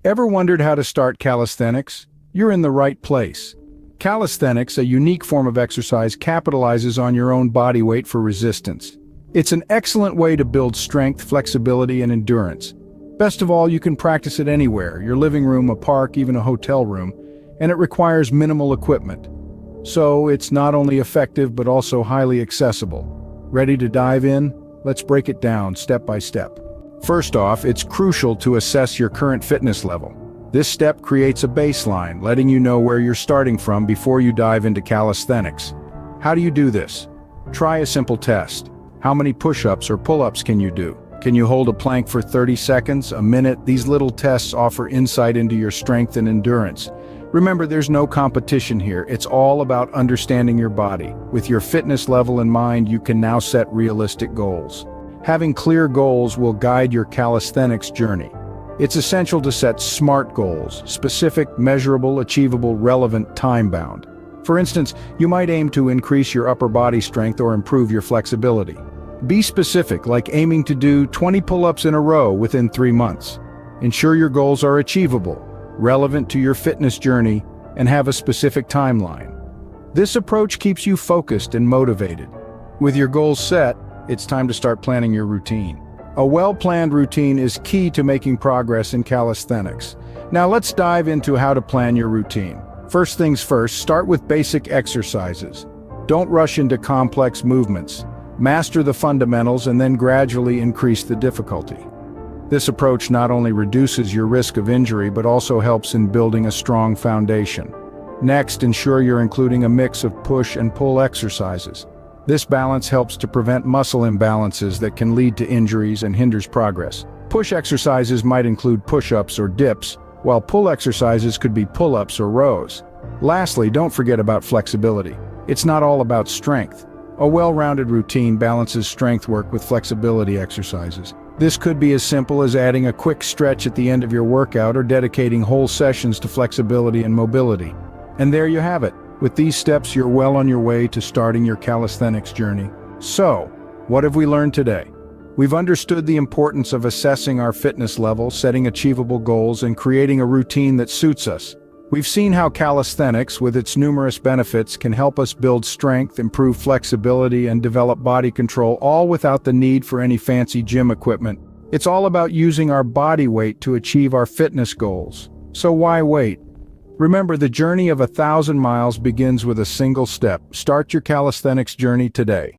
Ever wondered how to start calisthenics? You're in the right place. Calisthenics, a unique form of exercise, capitalizes on your own body weight for resistance. It's an excellent way to build strength, flexibility, and endurance. Best of all, you can practice it anywhere, your living room, a park, even a hotel room, and it requires minimal equipment. So it's not only effective but also highly accessible. Ready to dive in? Let's break it down step by step. First off, it's crucial to assess your current fitness level. This step creates a baseline, letting you know where you're starting from before you dive into calisthenics. How do you do this? Try a simple test. How many push-ups or pull-ups can you do? Can you hold a plank for 30 seconds, a minute? These little tests offer insight into your strength and endurance. Remember, there's no competition here. It's all about understanding your body. With your fitness level in mind, you can now set realistic goals. Having clear goals will guide your calisthenics journey. It's essential to set SMART goals: specific, measurable, achievable, relevant, time-bound. For instance, you might aim to increase your upper body strength or improve your flexibility. Be specific, like aiming to do 20 pull-ups in a row within 3 months. Ensure your goals are achievable, relevant to your fitness journey, and have a specific timeline. This approach keeps you focused and motivated. With your goals set, it's time to start planning your routine. A well-planned routine is key to making progress in calisthenics. Now let's dive into how to plan your routine. First things first, start with basic exercises. Don't rush into complex movements. Master the fundamentals and then gradually increase the difficulty. This approach not only reduces your risk of injury but also helps in building a strong foundation. Next, ensure you're including a mix of push and pull exercises. This balance helps to prevent muscle imbalances that can lead to injuries and hinders progress. Push exercises might include push-ups or dips, while pull exercises could be pull-ups or rows. Lastly, don't forget about flexibility. It's not all about strength. A well-rounded routine balances strength work with flexibility exercises. This could be as simple as adding a quick stretch at the end of your workout or dedicating whole sessions to flexibility and mobility. And there you have it. With these steps, you're well on your way to starting your calisthenics journey. So, what have we learned today? We've understood the importance of assessing our fitness level, setting achievable goals, and creating a routine that suits us. We've seen how calisthenics, with its numerous benefits, can help us build strength, improve flexibility, and develop body control, all without the need for any fancy gym equipment. It's all about using our body weight to achieve our fitness goals. So why wait? Remember, the journey of 1,000 miles begins with a single step. Start your calisthenics journey today.